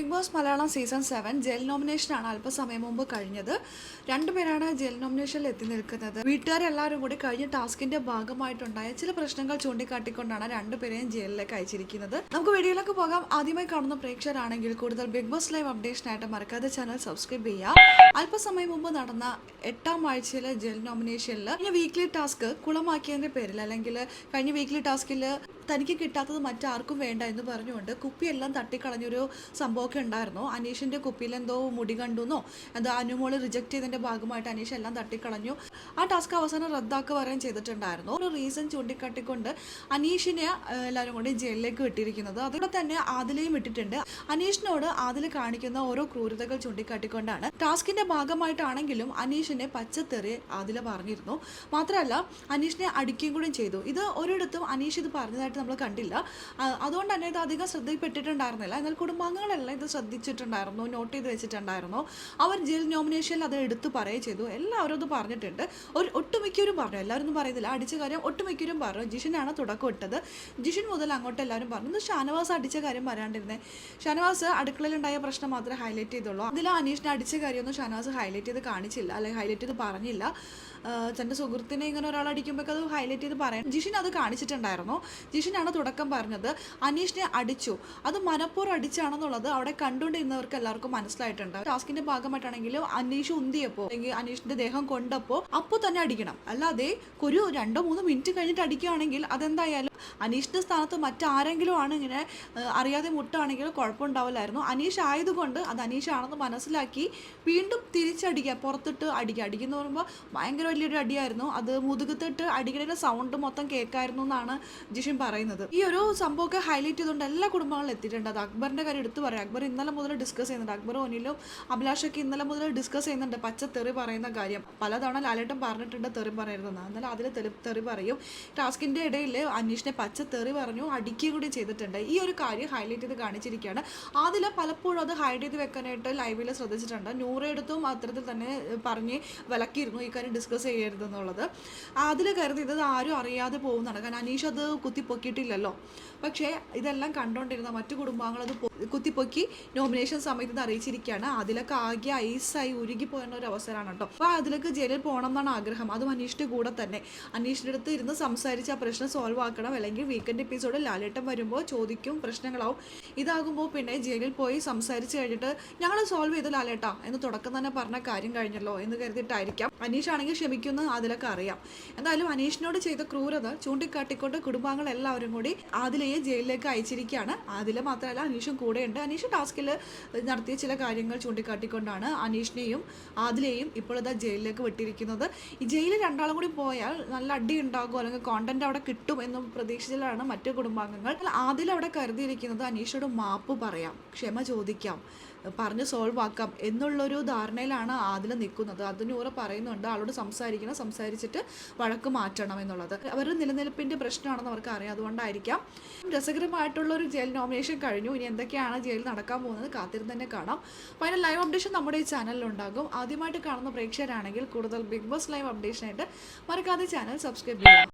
Big Boss Malayalam season 7 jail നോമിനേഷനാണ് അല്പസമയം മുമ്പ് കഴിഞ്ഞത്. രണ്ടുപേരാണ് ജയിൽ നോമിനേഷനിൽ എത്തി നിൽക്കുന്നത്. വീട്ടുകാരെല്ലാവരും കൂടി കഴിഞ്ഞ ടാസ്കിന്റെ ഭാഗമായിട്ടുണ്ടായ ചില പ്രശ്നങ്ങൾ ചൂണ്ടിക്കാട്ടിക്കൊണ്ടാണ് രണ്ടുപേരെയും ജയിലിലേക്ക് അയച്ചിരിക്കുന്നത്. നമുക്ക് വീഡിയോയിലേക്ക് പോകാം. ആദ്യമായി കാണുന്ന പ്രേക്ഷകരാണെങ്കിൽ കൂടുതൽ ബിഗ് ബോസ് ലൈവ് അപ്ഡേഷനായിട്ട് മറക്കാതെ ചാനൽ സബ്സ്ക്രൈബ് ചെയ്യുക. അല്പസമയം മുമ്പ് നടന്ന 8ാം ആഴ്ചയിലെ ജയിൽ നോമിനേഷനിൽ കഴിഞ്ഞ വീക്ക്ലി ടാസ്ക് കുളമാക്കിയതിന്റെ പേരിൽ അല്ലെങ്കിൽ കഴിഞ്ഞ വീക്ക്ലി ടാസ്കിൽ തനിക്ക് കിട്ടാത്തത് മറ്റാർക്കും വേണ്ട എന്ന് പറഞ്ഞുകൊണ്ട് കുപ്പിയെല്ലാം തട്ടിക്കളഞ്ഞൊരു സംഭവമൊക്കെ ഉണ്ടായിരുന്നു. അനീഷിന്റെ കുപ്പിയിൽ എന്തോ മുടി കണ്ടുന്നോ എന്തോ അനുമോള് റിജക്ട് ചെയ്തതിന്റെ ഭാഗമായിട്ട് അനീഷ് എല്ലാം തട്ടിക്കളഞ്ഞു. ആ ടാസ്ക് അവസാനം റദ്ദാക്കുക പറയുകയും ചെയ്തിട്ടുണ്ടായിരുന്നു. ഒരു റീസൺ ചൂണ്ടിക്കാട്ടിക്കൊണ്ട് അനീഷിനെ എല്ലാവരും കൂടി ജയിലിലേക്ക് വിട്ടിരിക്കുന്നത്. അതുകൊണ്ട് തന്നെ ആദിലയും വിട്ടിട്ടുണ്ട്. അനീഷിനോട് ആദിൽ കാണിക്കുന്ന ഓരോ ക്രൂരതകൾ ചൂണ്ടിക്കാട്ടിക്കൊണ്ടാണ്. ടാസ്കിന്റെ ഭാഗമായിട്ടാണെങ്കിലും അനീഷിനെ പച്ചത്തെറി ആദില പറഞ്ഞിരുന്നു. മാത്രമല്ല അനീഷിനെ അടിക്കുകയും കൂടി ചെയ്തു. ഇത് ഒരിടത്തും അനീഷ് ഇത് പറഞ്ഞതായിട്ട് നമ്മൾ കണ്ടില്ല. അതുകൊണ്ട് തന്നെ ഇത് അധികം ശ്രദ്ധയിൽപ്പെട്ടിട്ടുണ്ടായിരുന്നില്ല. എന്നാൽ കുടുംബാംഗങ്ങളെല്ലാം ഇത് ശ്രദ്ധിച്ചിട്ടുണ്ടായിരുന്നു, നോട്ട് ചെയ്ത് വെച്ചിട്ടുണ്ടായിരുന്നു. അവർ ജയിൽ നോമിനേഷനിൽ അത് എടുത്തു പറയുകയും ചെയ്തു. എല്ലാവരും അത് പറഞ്ഞിട്ടുണ്ട്. ഒട്ടുമിക്കവരും പറഞ്ഞു, എല്ലാവരും ഒന്നും പറയുന്നില്ല, അടിച്ച കാര്യം ഒട്ടുമിക്കവരും പറഞ്ഞു. ജിഷിനാണ് തുടക്കം ഇട്ടത്. ജിഷിൻ മുതൽ അങ്ങോട്ട് എല്ലാവരും പറഞ്ഞു. ഇത് ഷാനവാസ് അടിച്ച കാര്യം പറയാണ്ടിരുന്നേ. ഷാനവാസ് അടുക്കളയിലുണ്ടായ പ്രശ്നം മാത്രമേ ഹൈലൈറ്റ് ചെയ്തുള്ളൂ. അതിൽ അനീഷിനെ അടിച്ച കാര്യമൊന്നും ഷാനവാസ് ഹൈലൈറ്റ് ചെയ്ത് കാണിച്ചില്ല, അല്ലെങ്കിൽ ഹൈലൈറ്റ് ചെയ്ത് പറഞ്ഞില്ല. തൻ്റെ സുഹൃത്തിനെ ഇങ്ങനെ ഒരാൾ അടിക്കുമ്പോൾ അത് ഹൈലൈറ്റ് ചെയ്ത് പറയാം. ജിഷിൻ അത് കാണിച്ചിട്ടുണ്ടായിരുന്നു. ജിഷിനാണ് തുടക്കം പറഞ്ഞത്. അനീഷിനെ അടിച്ചു, അത് മനഃപൂർവ്വം അടിച്ചാണെന്നുള്ളത് അവിടെ കണ്ടുകൊണ്ടിരുന്നവർക്ക് എല്ലാവർക്കും മനസ്സിലായിട്ടുണ്ട്. ടാസ്കിന്റെ ഭാഗമായിട്ടാണെങ്കിലും അനീഷ് ഉന്തിയപ്പോൾ അല്ലെങ്കിൽ അനീഷിന്റെ ദേഹം കൊണ്ടപ്പോൾ അപ്പോൾ തന്നെ അടിക്കണം. അല്ലാതെ ഒരു 2-3 മിനിറ്റ് കഴിഞ്ഞിട്ട് അടിക്കുകയാണെങ്കിൽ അതെന്തായാലും അനീഷിന്റെ സ്ഥാനത്ത് മറ്റാരെങ്കിലും ആണ് ഇങ്ങനെ അറിയാതെ മുട്ടാണെങ്കിലും കുഴപ്പമുണ്ടാവില്ലായിരുന്നു. അനീഷ് ആയതുകൊണ്ട് അത് അനീഷാണെന്ന് മനസ്സിലാക്കി വീണ്ടും തിരിച്ചടിക്കുക, പുറത്തിട്ട് അടിക്കുന്ന പറയുമ്പോൾ ഭയങ്കര വലിയൊരു അടിയായിരുന്നു. അത് മുതുകത്തിട്ട് അടിക്കണ സൗണ്ട് മൊത്തം കേൾക്കായിരുന്നു എന്നാണ് ജിഷിൻ പറയുന്നത്. ഈ ഒരു സംഭവമൊക്കെ ഹൈലൈറ്റ് ചെയ്തുകൊണ്ട് എല്ലാ കുടുംബങ്ങളും എത്തിയിട്ടുണ്ട്. അത് അക്ബറിന്റെ കാര്യം എടുത്തു പറയാം. അക്ബർ ഇന്നലെ മുതൽ ഡിസ്കസ് ചെയ്യുന്നുണ്ട്. അക്ബറും ഒനിലും അഭിലാഷൊക്കെ ഇന്നലെ മുതൽ ഡിസ്കസ് ചെയ്യുന്നുണ്ട് പച്ചത്തെറി പറയുന്ന കാര്യം. പലതവണ ലാലേട്ടൻ പറഞ്ഞിട്ടുണ്ട് തെറി പറയരുതെന്ന്. എന്നാലും അതിൽ തെറി പറയും. ടാസ്കിന്റെ ഇടയിൽ അനീഷിനെ പച്ചത്തെറി പറഞ്ഞു, അടിക്കുകയും കൂടി ചെയ്തിട്ടുണ്ട്. ഈ ഒരു കാര്യം ഹൈലൈറ്റ് ചെയ്ത് കാണിച്ചിരിക്കുകയാണ്. അതിൽ പലപ്പോഴും അത് ഹൈഡ് ചെയ്ത് വെക്കാനായിട്ട് ലൈവിൽ ശ്രദ്ധിച്ചിട്ടുണ്ട്. നൂറെടുത്തും അത്തരത്തിൽ തന്നെ പറഞ്ഞ് വിലക്കിയിരുന്നു ഈ കാര്യം ഡിസ്കസ് ചെയ്യരുതെന്നുള്ളത്. അതിൽ കരുതിയത് ആരും അറിയാതെ പോകുന്നതാണ്. കാരണം അനീഷ് അത് കുത്തിപ്പൊക്കിയിട്ടില്ലല്ലോ. പക്ഷേ ഇതെല്ലാം കണ്ടുകൊണ്ടിരുന്ന മറ്റു കുടുംബാംഗങ്ങൾ അത് കുത്തിപ്പൊക്കി നോമിനേഷൻ സമയത്ത് ഇത് അറിയിച്ചിരിക്കുകയാണ്. അതിലൊക്കെ ആകെ ഐസായി ഉരുകിപ്പോയുന്ന ഒരു അവസരമാണ് കേട്ടോ. അപ്പോൾ അതിലേക്ക് ജയിലിൽ പോകണം എന്നാണ് ആഗ്രഹം. അതും അനീഷിൻ്റെ കൂടെ തന്നെ. അനീഷിൻ്റെ അടുത്ത് ഇരുന്ന് സംസാരിച്ച് ആ പ്രശ്നം സോൾവ് ആക്കണം. അല്ലെങ്കിൽ വീക്കെൻഡ് എപ്പിസോഡിൽ ലാലേട്ടൻ വരുമ്പോൾ ചോദിക്കും, പ്രശ്നങ്ങളാവും. ഇതാകുമ്പോൾ പിന്നെ ജയിലിൽ പോയി സംസാരിച്ച് കഴിഞ്ഞിട്ട് ഞങ്ങൾ സോൾവ് ചെയ്തു ലാലേട്ടാ എന്ന് തുടക്കം തന്നെ പറഞ്ഞ കാര്യം കഴിഞ്ഞല്ലോ എന്ന് കരുതിയിട്ടായിരിക്കാം. അനീഷ് ആണെങ്കിൽ ക്ഷമിക്കുമെന്ന് അതിലൊക്കെ അറിയാം. എന്തായാലും അനീഷിനോട് ചെയ്ത ക്രൂരത ചൂണ്ടിക്കാട്ടിക്കൊണ്ട് കുടുംബാംഗങ്ങൾ എല്ലാവരും കൂടി ആദിലയെ ജയിലിലേക്ക് അയച്ചിരിക്കുകയാണ്. ആദില മാത്രമല്ല അനീഷും കൂടെയുണ്ട്. അനീഷ് ടാസ്കിൽ നടത്തിയ ചില കാര്യങ്ങൾ ചൂണ്ടിക്കാട്ടിക്കൊണ്ടാണ് അനീഷിനെയും ആദിലയെയും ഇപ്പോൾ ഇതാ ജയിലിലേക്ക് വിട്ടിരിക്കുന്നത്. ഈ ജയിലിൽ രണ്ടാളും കൂടി പോയാൽ നല്ല അടി ഉണ്ടാകും, അല്ലെങ്കിൽ കോണ്ടന്റ് അവിടെ കിട്ടും എന്നും പ്രതീക്ഷിച്ചിലാണ് മറ്റു കുടുംബാംഗങ്ങൾ. ആദില അവിടെ കരുതിയിരിക്കുന്നത് അനീഷോട് മാപ്പ് പറയാം, ക്ഷമ ചോദിക്കാം, പറഞ്ഞ് സോൾവ് ആക്കാം എന്നുള്ളൊരു ധാരണയിലാണ് ആദില നിൽക്കുന്നത്. അത് നൂറ് പറയുന്നുണ്ട്, ആളോട് സംസാരിച്ചിട്ട് വഴക്ക് മാറ്റണം എന്നുള്ളത്. അവരുടെ നിലനിൽപ്പിൻ്റെ പ്രശ്നമാണെന്ന് അവർക്ക് അറിയാം. അതുകൊണ്ടായിരിക്കാം. രസകരമായിട്ടുള്ളൊരു ജയിൽ നോമിനേഷൻ കഴിഞ്ഞു. ഇനി എന്തൊക്കെയാണ് ജയിൽ നടക്കാൻ പോകുന്നത് കാത്തിരുന്ന് തന്നെ കാണാം. അപ്പോൾ അതിൻ്റെ ലൈവ് അപ്ഡേഷൻ നമ്മുടെ ഈ ചാനലിലുണ്ടാകും. ആദ്യമായിട്ട് കാണുന്ന പ്രേക്ഷകരാണെങ്കിൽ കൂടുതൽ ബിഗ് ബോസ് ലൈവ് അപ്ഡേഷനായിട്ട് മറക്കാതെ ചാനൽ സബ്സ്ക്രൈബ് ചെയ്യുക.